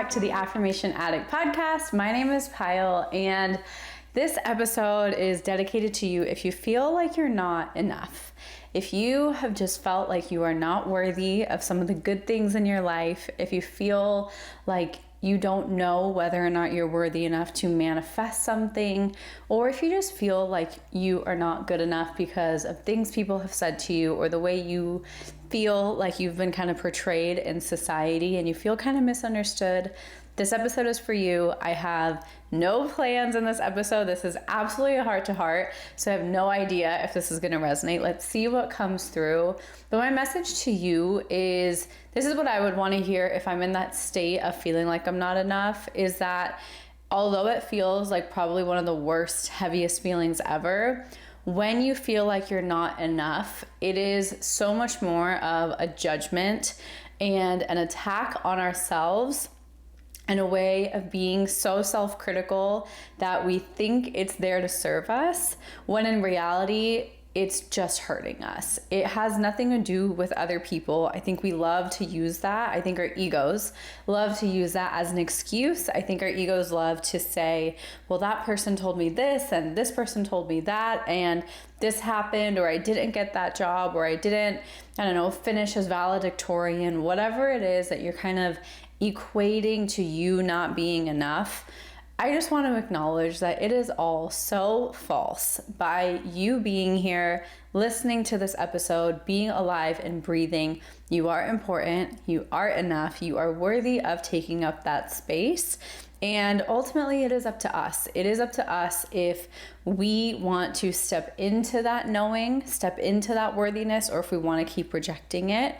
back to the Affirmation Addict podcast. My name is Pyle, and this episode is dedicated to you if you feel like you're not enough. If you have just felt like you are not worthy of some of the good things in your life, if you feel like you don't know whether or not you're worthy enough to manifest something, or if you just feel like you are not good enough because of things people have said to you or the way you feel like you've been kind of portrayed in society and you feel kind of misunderstood, this episode is for you. I have no plans in this episode. This is absolutely a heart-to-heart, so I have no idea if this is going to resonate. Let's see what comes through. But my message to you is, this is what I would want to hear if I'm in that state of feeling like I'm not enough, is that although it feels like probably one of the worst, heaviest feelings ever, when you feel like you're not enough, it is so much more of a judgment and an attack on ourselves, and a way of being so self-critical that we think it's there to serve us, when in reality, it's just hurting us. It has nothing to do with other people. I think we love to use that. I think our egos love to use that as an excuse. I think our egos love to say, well, that person told me this, and this person told me that, and this happened, or I didn't get that job, or I didn't, finish as valedictorian, whatever it is that you're kind of equating to you not being enough. I just want to acknowledge that it is all so false. By you being here, listening to this episode, being alive and breathing, you are important, you are enough, you are worthy of taking up that space. And ultimately, it is up to us. It is up to us if we want to step into that knowing, step into that worthiness, or if we want to keep rejecting it.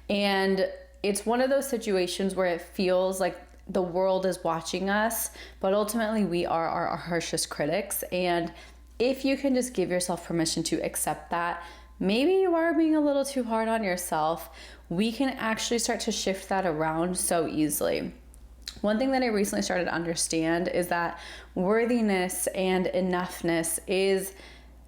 And it's one of those situations where it feels like the world is watching us, but ultimately we are our harshest critics. And if you can just give yourself permission to accept that, maybe you are being a little too hard on yourself, we can actually start to shift that around so easily. One thing that I recently started to understand is that worthiness and enoughness is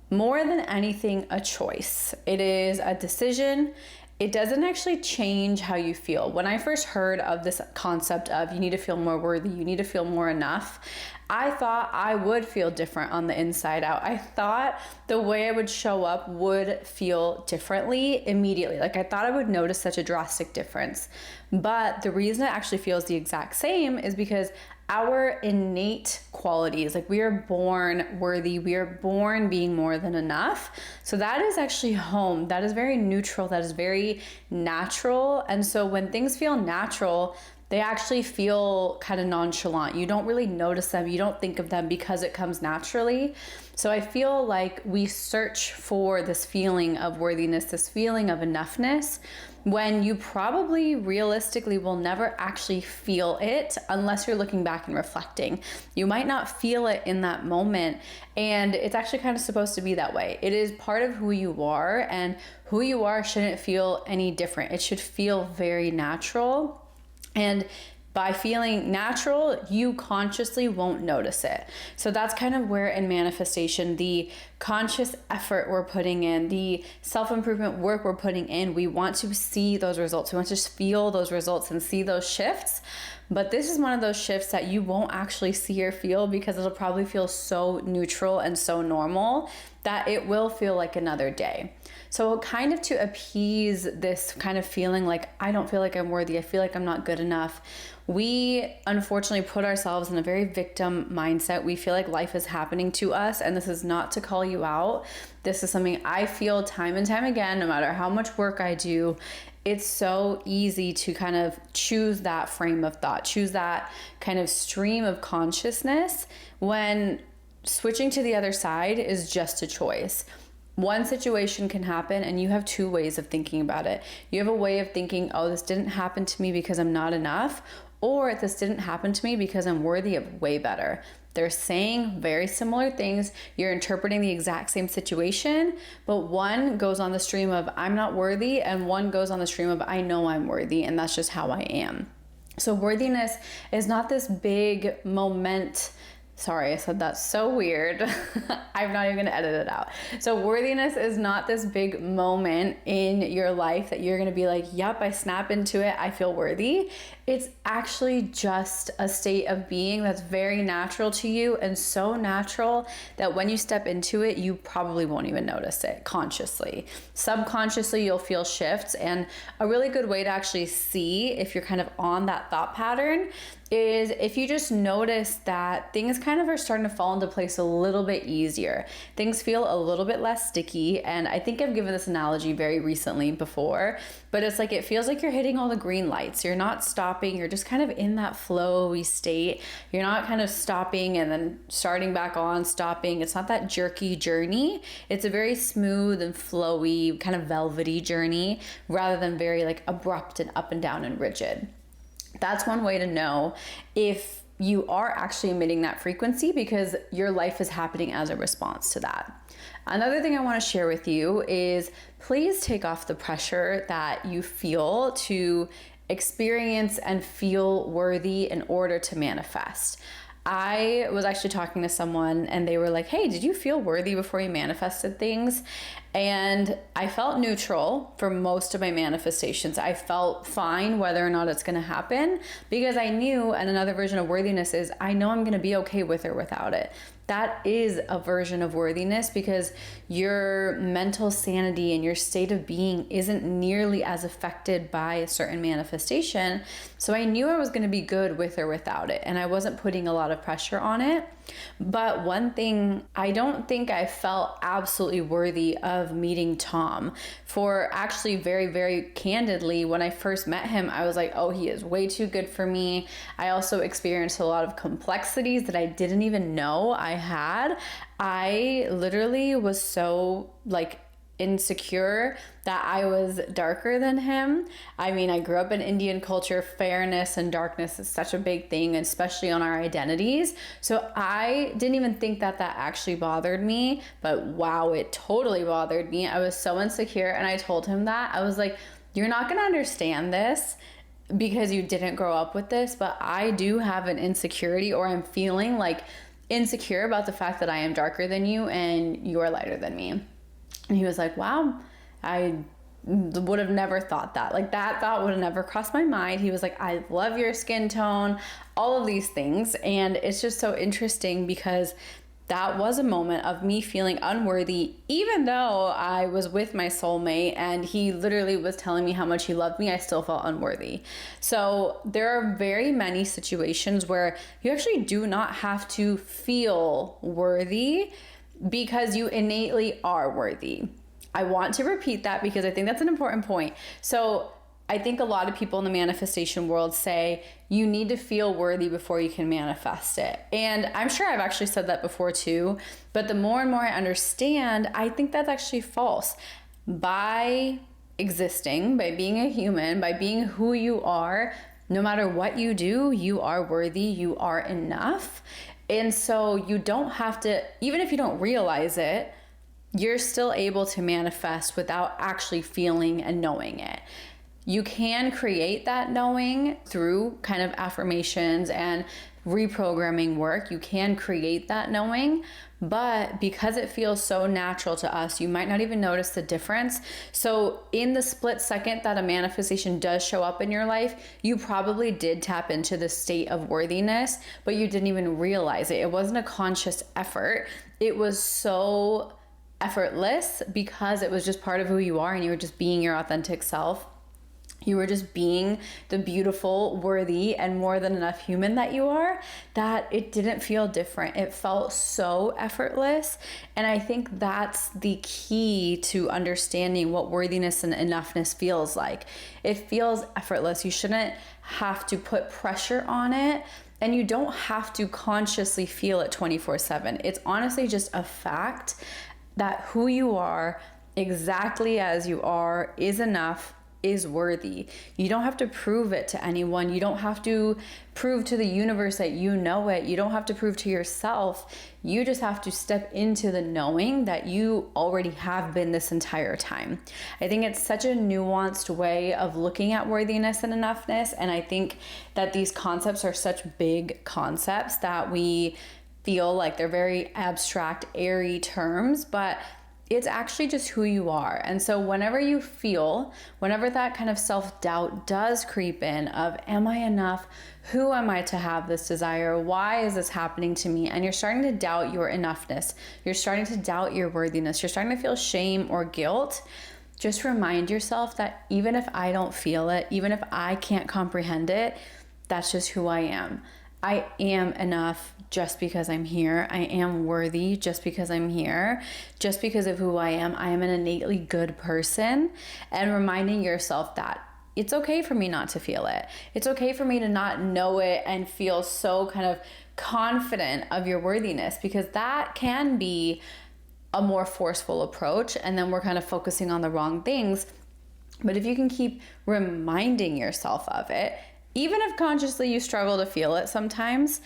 more than anything a choice. It is a decision. It doesn't actually change how you feel. When I first heard of this concept of you need to feel more worthy, you need to feel more enough, I thought I would feel different on the inside out. I thought the way I would show up would feel differently immediately. Like I thought I would notice such a drastic difference. But the reason it actually feels the exact same is because our innate qualities, like we are born worthy, we are born being more than enough. So that is actually home. That is very neutral. That is very natural. And so when things feel natural, they actually feel kind of nonchalant. You don't really notice them. You don't think of them because it comes naturally. So I feel like we search for this feeling of worthiness, this feeling of enoughness, when you probably realistically will never actually feel it unless you're looking back and reflecting. You might not feel it in that moment, and it's actually kind of supposed to be that way. It is part of who you are, and who you are shouldn't feel any different. It should feel very natural. And by feeling natural, you consciously won't notice it. So that's kind of where in manifestation, the conscious effort we're putting in, the self-improvement work we're putting in, we want to see those results. We want to just feel those results and see those shifts. But this is one of those shifts that you won't actually see or feel because it'll probably feel so neutral and so normal that it will feel like another day. So kind of to appease this kind of feeling like, I don't feel like I'm worthy, I feel like I'm not good enough, we unfortunately put ourselves in a very victim mindset. We feel like life is happening to us, and this is not to call you out. This is something I feel time and time again, no matter how much work I do. It's so easy to kind of choose that frame of thought, choose that kind of stream of consciousness when switching to the other side is just a choice. One situation can happen and you have two ways of thinking about it. You have a way of thinking, oh, this didn't happen to me because I'm not enough, or this didn't happen to me because I'm worthy of way better. They're saying very similar things. You're interpreting the exact same situation, but one goes on the stream of I'm not worthy, and one goes on the stream of I know I'm worthy, and that's just how I am. So worthiness is not this big moment. Sorry, I said that so weird. I'm not even gonna edit it out. So worthiness is not this big moment in your life that you're gonna be like, yep, I snap into it, I feel worthy. It's actually just a state of being that's very natural to you, and so natural that when you step into it, you probably won't even notice it consciously. Subconsciously, you'll feel shifts. And a really good way to actually see if you're kind of on that thought pattern is if you just notice that things kind of are starting to fall into place a little bit easier. Things feel a little bit less sticky. And I think I've given this analogy very recently before, but it's like it feels like you're hitting all the green lights. You're not stopping. You're just kind of in that flowy state. You're not kind of stopping and then starting back on, stopping. It's not that jerky journey. It's a very smooth and flowy, kind of velvety journey rather than very like abrupt and up and down and rigid. That's one way to know if you are actually emitting that frequency, because your life is happening as a response to that. Another thing I want to share with you is please take off the pressure that you feel to experience and feel worthy in order to manifest. I was actually talking to someone and they were like, hey, did you feel worthy before you manifested things? And I felt neutral for most of my manifestations. I felt fine whether or not it's going to happen, because I knew, and another version of worthiness is I know I'm going to be okay with or without it. That is a version of worthiness, because your mental sanity and your state of being isn't nearly as affected by a certain manifestation. So I knew I was going to be good with or without it, and I wasn't putting a lot of pressure on it. But one thing, I don't think I felt absolutely worthy of meeting Tom. For actually very, very candidly, when I first met him, I was like, oh, he is way too good for me. I also experienced a lot of complexities that I didn't even know I had. I literally was so like insecure that I was darker than him. I mean, I grew up in Indian culture. Fairness and darkness is such a big thing, especially on our identities. So I didn't even think that that actually bothered me, but wow, it totally bothered me. I was so insecure, and I told him that. I was like, you're not going to understand this because you didn't grow up with this, but I do have an insecurity, or I'm feeling like insecure about the fact that I am darker than you and you are lighter than me. And he was like, wow, I would have never thought that. Like, that thought would have never crossed my mind. He was like, I love your skin tone, all of these things. And it's just so interesting, because that was a moment of me feeling unworthy, even though I was with my soulmate and he literally was telling me how much he loved me. I still felt unworthy. So there are very many situations where you actually do not have to feel worthy, because you innately are worthy. I want to repeat that because I think that's an important point. So I think a lot of people in the manifestation world say you need to feel worthy before you can manifest it. And I'm sure I've actually said that before too, but the more and more I understand, I think that's actually false. By existing, by being a human, by being who you are, no matter what you do, you are worthy, you are enough. And so you don't have to, even if you don't realize it, you're still able to manifest without actually feeling and knowing it. You can create that knowing through kind of affirmations and reprogramming work. You can create that knowing, but because it feels so natural to us, you might not even notice the difference. So in the split second that a manifestation does show up in your life, you probably did tap into the state of worthiness, but you didn't even realize it. It wasn't a conscious effort. It was so effortless because it was just part of who you are, and you were just being your authentic self. You were just being the beautiful, worthy, and more than enough human that you are, that it didn't feel different. It felt so effortless. And I think that's the key to understanding what worthiness and enoughness feels like. It feels effortless. You shouldn't have to put pressure on it, and you don't have to consciously feel it 24/7. It's honestly just a fact that who you are, exactly as you are, is enough, is worthy. You don't have to prove it to anyone. You don't have to prove to the universe that you know it. You don't have to prove to yourself. You just have to step into the knowing that you already have been this entire time. I think it's such a nuanced way of looking at worthiness and enoughness. And I think that these concepts are such big concepts that we feel like they're very abstract, airy terms, but it's actually just who you are. And so whenever that kind of self-doubt does creep in of, am I enough? Who am I to have this desire? Why is this happening to me? And you're starting to doubt your enoughness. You're starting to doubt your worthiness. You're starting to feel shame or guilt. Just remind yourself that even if I don't feel it, even if I can't comprehend it, that's just who I am. I am enough just because I'm here. I am worthy just because I'm here. Just because of who I am an innately good person. And reminding yourself that it's okay for me not to feel it. It's okay for me to not know it and feel so kind of confident of your worthiness, because that can be a more forceful approach, and then we're kind of focusing on the wrong things. But if you can keep reminding yourself of it, even if consciously you struggle to feel it sometimes,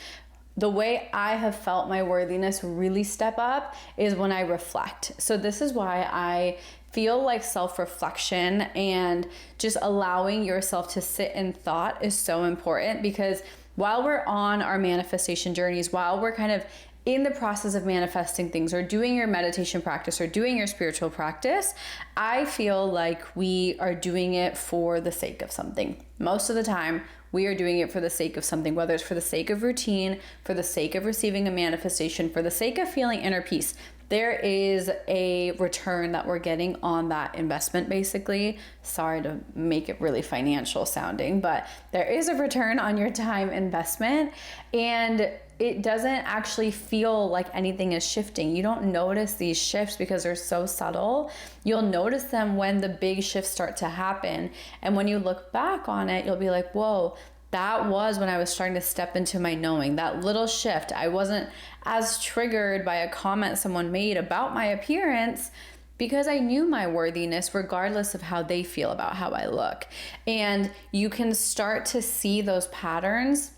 the way I have felt my worthiness really step up is when I reflect. So this is why I feel like self-reflection and just allowing yourself to sit in thought is so important, because while we're on our manifestation journeys, while we're kind of in the process of manifesting things or doing your meditation practice or doing your spiritual practice, I feel like we are doing it for the sake of something. Most of the time, we are doing it for the sake of something, whether it's for the sake of routine, for the sake of receiving a manifestation, for the sake of feeling inner peace. There is a return that we're getting on that investment, basically. Sorry to make it really financial sounding, but there is a return on your time investment, and it doesn't actually feel like anything is shifting. You don't notice these shifts because they're so subtle. You'll notice them when the big shifts start to happen. And when you look back on it, you'll be like, whoa, that was when I was starting to step into my knowing. That little shift. I wasn't as triggered by a comment someone made about my appearance because I knew my worthiness regardless of how they feel about how I look. And you can start to see those patterns.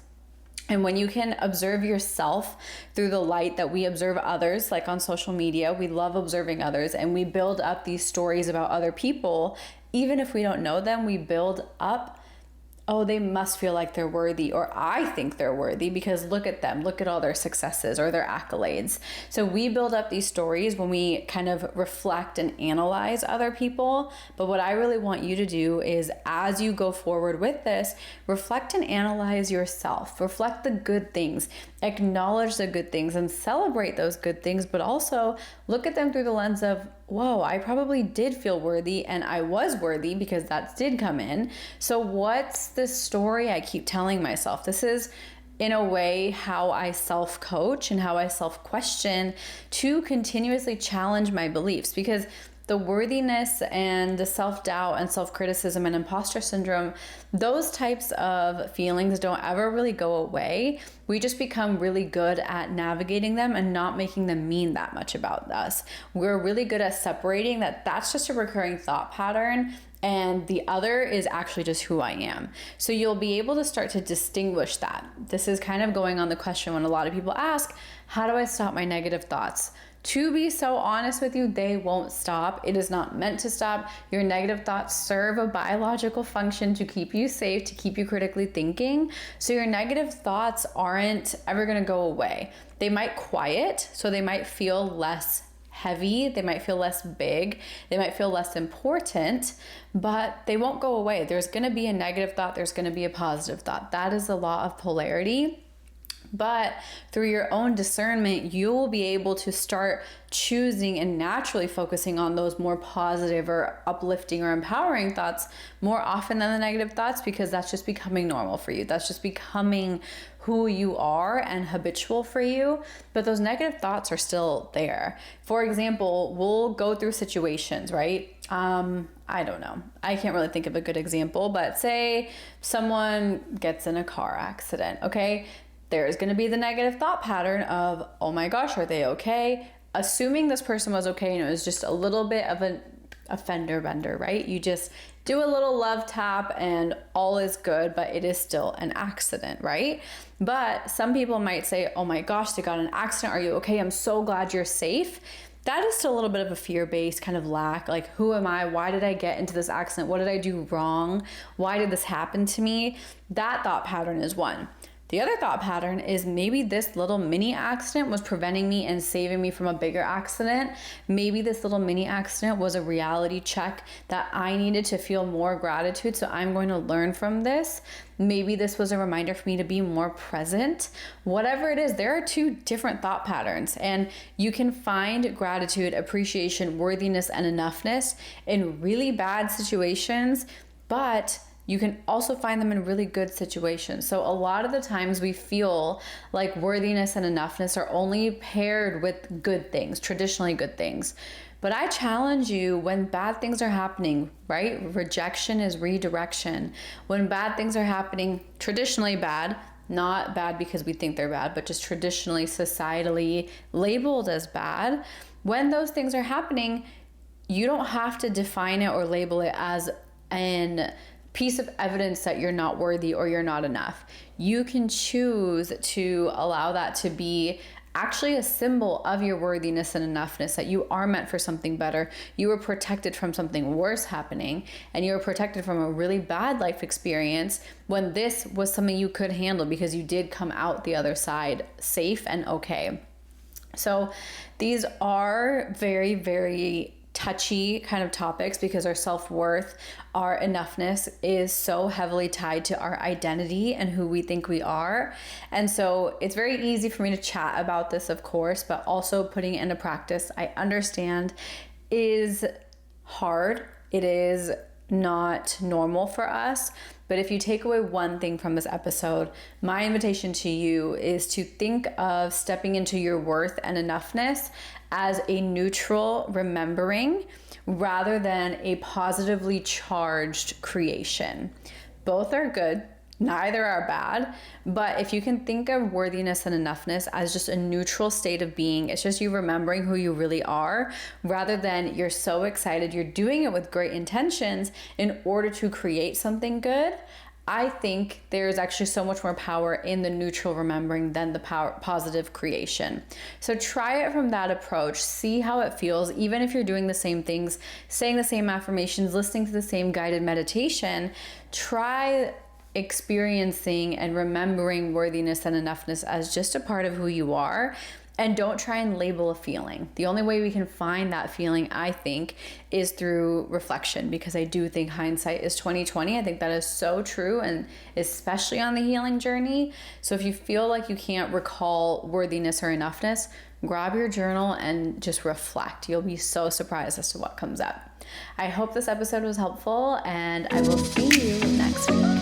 And when you can observe yourself through the light that we observe others, like on social media, we love observing others, and we build up these stories about other people. Even if we don't know them, we build up, oh, they must feel like they're worthy, or I think they're worthy because look at them, look at all their successes or their accolades. So we build up these stories when we kind of reflect and analyze other people. But what I really want you to do is, as you go forward with this, reflect and analyze yourself. Reflect the good things, acknowledge the good things and celebrate those good things, but also look at them through the lens of, whoa, I probably did feel worthy and I was worthy because that did come in. So what's the story I keep telling myself? This is, in a way, how I self-coach and how I self-question to continuously challenge my beliefs, because the worthiness and the self-doubt and self-criticism and imposter syndrome, those types of feelings don't ever really go away. We just become really good at navigating them and not making them mean that much about us. We're really good at separating that that's just a recurring thought pattern, and the other is actually just who I am. So you'll be able to start to distinguish that. This is kind of going on the question when a lot of people ask, how do I stop my negative thoughts? To be so honest with you, they won't stop. It is not meant to stop. Your negative thoughts serve a biological function to keep you safe, to keep you critically thinking. So your negative thoughts aren't ever going to go away. They might quiet, so they might feel less heavy, they might feel less big, they might feel less important, but they won't go away. There's going to be a negative thought, there's going to be a positive thought. That is the law of polarity. But through your own discernment, you will be able to start choosing and naturally focusing on those more positive or uplifting or empowering thoughts more often than the negative thoughts, because that's just becoming normal for you. That's just becoming who you are and habitual for you. But those negative thoughts are still there. For example, we'll go through situations, right? I don't know. I can't really think of a good example, but say someone gets in a car accident, okay? There's going to be the negative thought pattern of, oh my gosh, are they okay? Assuming this person was okay and it was just a little bit of a fender bender, right? You just do a little love tap and all is good, but it is still an accident, right? But some people might say, oh my gosh, they got in an accident. Are you okay? I'm so glad you're safe. That is still a little bit of a fear-based kind of lack. Like, who am I? Why did I get into this accident? What did I do wrong? Why did this happen to me? That thought pattern is one. The other thought pattern is maybe this little mini accident was preventing me and saving me from a bigger accident. Maybe this little mini accident was a reality check that I needed to feel more gratitude, so I'm going to learn from this. Maybe this was a reminder for me to be more present. Whatever it is, there are two different thought patterns, and you can find gratitude, appreciation, worthiness, and enoughness in really bad situations, but you can also find them in really good situations. So a lot of the times we feel like worthiness and enoughness are only paired with good things, traditionally good things. But I challenge you, when bad things are happening, right? Rejection is redirection. When bad things are happening, traditionally bad, not bad because we think they're bad, but just traditionally, societally labeled as bad. When those things are happening, you don't have to define it or label it as an piece of evidence that you're not worthy or you're not enough. You can choose to allow that to be actually a symbol of your worthiness and enoughness, that you are meant for something better. You were protected from something worse happening, and you were protected from a really bad life experience when this was something you could handle because you did come out the other side safe and okay. So these are very, very touchy kind of topics because our self-worth, our enoughness is so heavily tied to our identity and who we think we are. And so it's very easy for me to chat about this, of course, but also putting it into practice, I understand, is hard. It is not normal for us. But if you take away one thing from this episode, my invitation to you is to think of stepping into your worth and enoughness as a neutral remembering rather than a positively charged creation. Both are good. Neither are bad, but if you can think of worthiness and enoughness as just a neutral state of being, it's just you remembering who you really are, rather than you're so excited, you're doing it with great intentions in order to create something good. I think there's actually so much more power in the neutral remembering than the positive creation. So try it from that approach. See how it feels, even if you're doing the same things, saying the same affirmations, listening to the same guided meditation. Try experiencing and remembering worthiness and enoughness as just a part of who you are, and don't try and label a feeling. The only way we can find that feeling, I think, is through reflection, because I do think hindsight is 20/20. I think that is so true, and especially on the healing journey. So if you feel like you can't recall worthiness or enoughness, grab your journal and just reflect. You'll be so surprised as to what comes up. I hope this episode was helpful, and I will see you next week.